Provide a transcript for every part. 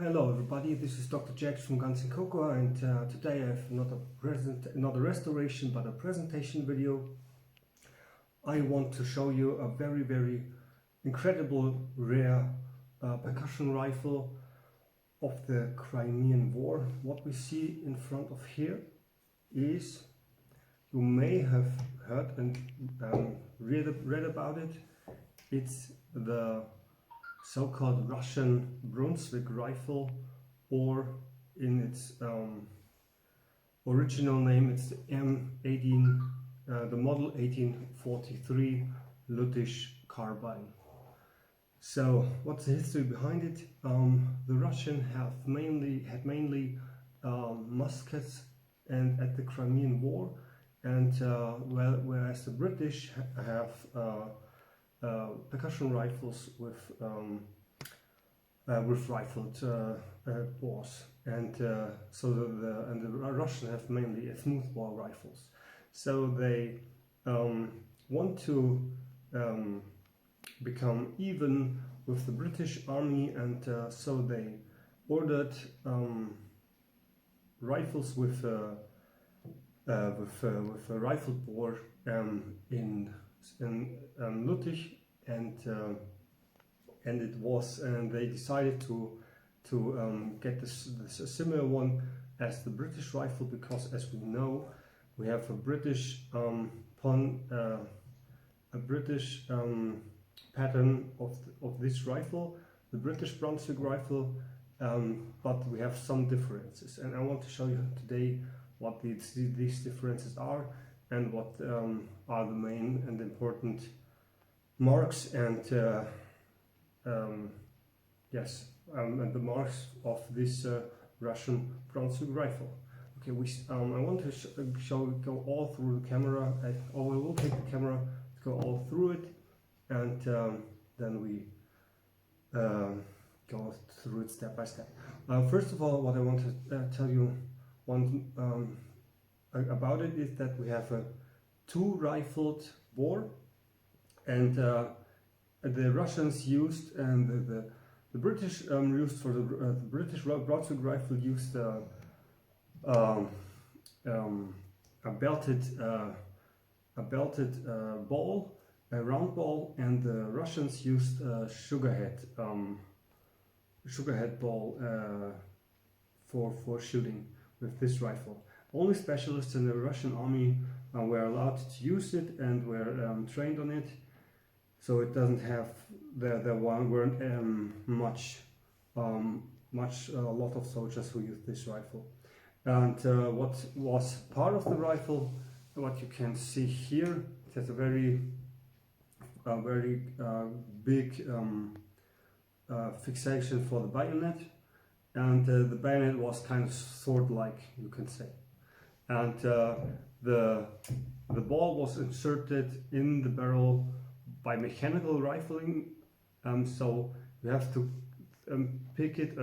Hello everybody, this is Dr. Jax from Guns & Cocoa, and today I have not a restoration but a presentation video. I want to show you a very incredible rare percussion rifle of the Crimean War. What we see in front of here is, you may have heard and read about it, it's the so-called Russian Brunswick rifle, or in its original name it's the the model 1843 Luttich carbine. So what's the history behind it? The Russians had mainly muskets and at the Crimean War, and whereas the British have percussion rifles with rifled bores, and so the Russians have mainly smoothbore rifles. So they want to become even with the British Army, and so they ordered rifles with a rifled bore in Luttich, and they decided to get this a similar one as the British rifle, because as we know, we have a British pattern of this rifle, the British Brunswick rifle, but we have some differences, and I want to show you today what these differences are, and what are the main and important marks and and the marks of this Russian Brunswick rifle. Okay, I want to go all through the camera. I will take the camera to go all through it, and then we go through it step by step. First of all, what I want to tell you about it is that we have a two-rifled bore, and the Russians used, and the British used for the British Brunswick rifle used a belted ball, a round ball, and the Russians used a sugarhead ball for shooting with this rifle. Only specialists in the Russian army were allowed to use it and were trained on it. So it doesn't have there weren't a lot of soldiers who used this rifle. And what was part of the rifle, what you can see here, it has a very big fixation for the bayonet, and the bayonet was kind of sword-like, you can say. And the ball was inserted in the barrel by mechanical rifling, so you have to pick it,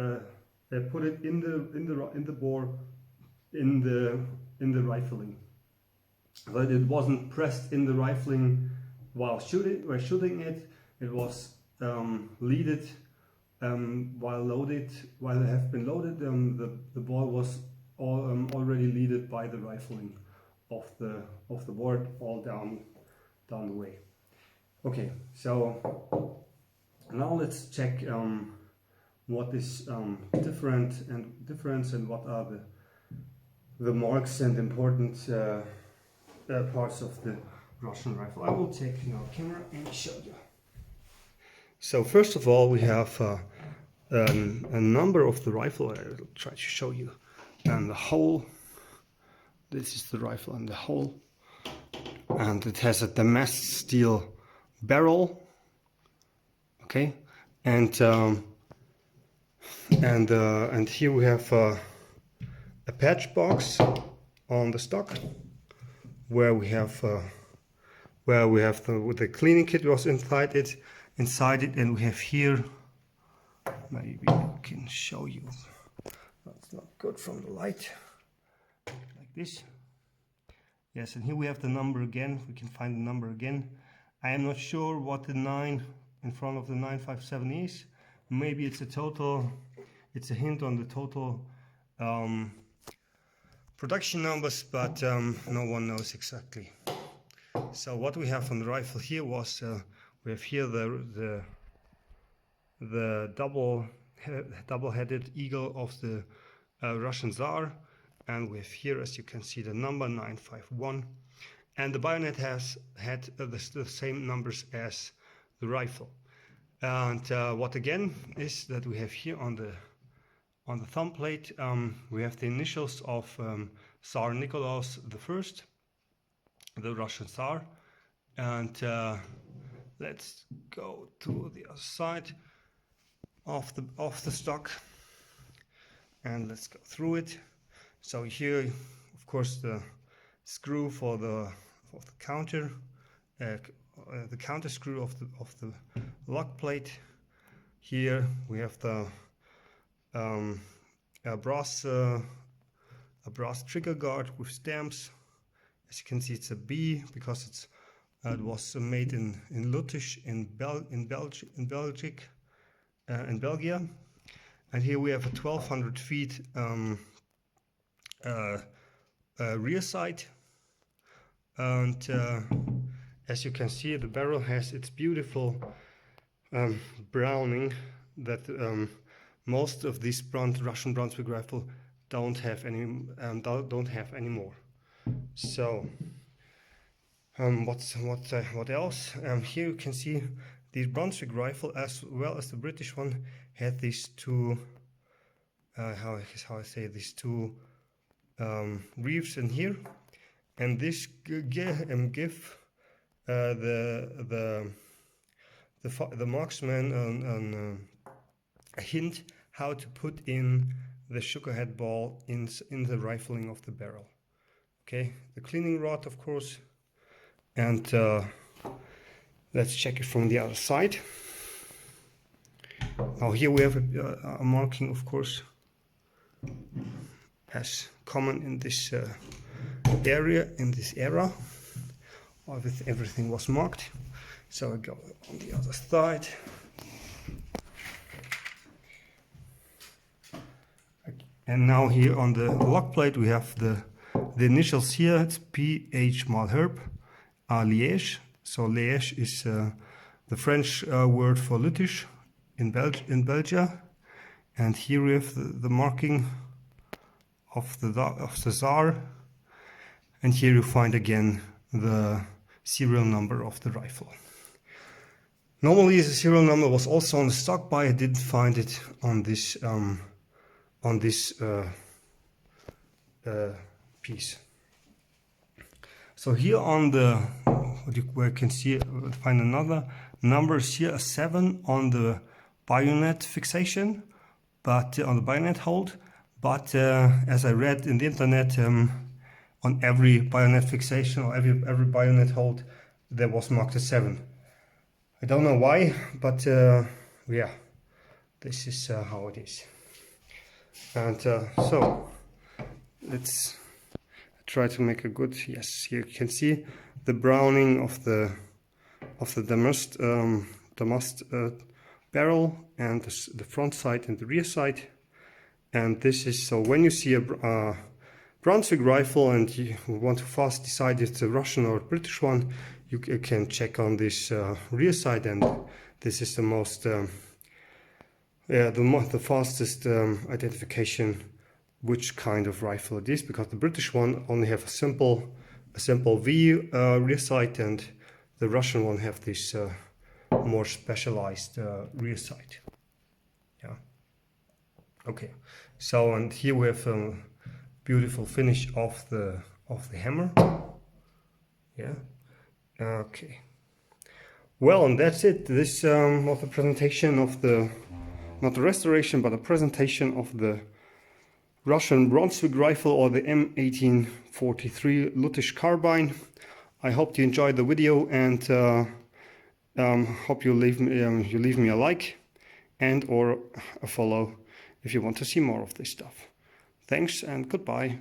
put it in the bore in the rifling, but it wasn't pressed in the rifling while shooting it. It was leaded while it have been loaded. The ball was already leaded by the rifling of the board all down the way. Okay, so now let's check what is difference and what are the marks and important parts of the Russian rifle. I will take camera and show you. So first of all, we have a number of the rifle. I'll try to show you, and the hole. This is the rifle and the hole, and it has a Damascus steel barrel. Okay, and here we have a patch box on the stock where we have the cleaning kit was inside it, and we have here, maybe I can show you. That's not good from the light. Like this. Yes, and here we have the number again. We can find the number again. I am not sure what the 9 in front of the 957 is. Maybe it's a total It's a hint on the total production numbers, but no one knows exactly. So what we have on the rifle here was we have here the double-headed eagle of the Russian Tsar, and we have here, as you can see, the number 951, and the bayonet has had the same numbers as the rifle. And what again is that we have here on the thumb plate, we have the initials of Tsar Nicholas I, the Russian Tsar. And let's go to the other side of the stock, and let's go through it. So here, of course, the screw for the counter, the counter screw of the lock plate. Here we have the a brass trigger guard with stamps. As you can see, it's a B because it was made in Luttich in Belgium. And here we have a 1200 feet rear sight, and as you can see, the barrel has its beautiful browning that most of these Russian Brunswick rifle don't have anymore. So what else? Here you can see the Brunswick rifle, as well as the British one, had these two these two reefs in here, and this give the marksman a hint how to put in the sugarhead ball in the rifling of the barrel. Okay, the cleaning rod, of course, and let's check it from the other side. Now here we have a marking, of course, as common in this area, in this era. Everything was marked. So I go on the other side. And now here on the lock plate we have the initials here. It's P.H. Malherbe, Liège. So Liège is the French word for Luttich in Belgium. And here we have the marking of the Tsar. And here you find again the serial number of the rifle. Normally the serial number was also on the stock, but I didn't find it on this piece. So here on the where you can see find another numbers here, a 7 on the bayonet fixation, but on the bayonet hold. But as I read in the internet, on every bayonet fixation or every bayonet hold there was marked a 7. I don't know why, but yeah, this is how it is. And so let's try to make a good, yes, here you can see the browning of the damast barrel, and the front side and the rear side. And this is, so when you see a Brunswick rifle and you want to fast decide if it's a Russian or a British one, you can check on this rear side, and this is the most the fastest identification which kind of rifle it is, because the British one only have a simple V rear sight, and the Russian one have this more specialized rear sight. Yeah. Okay. So, and here we have a beautiful finish of the hammer. Yeah. Okay. Well, and that's it. This was a presentation of the, not the restoration, but a presentation of the Russian Brunswick rifle, or the M1843 Luttich carbine. I hope you enjoyed the video, and hope you leave me a like and or a follow if you want to see more of this stuff. Thanks and goodbye.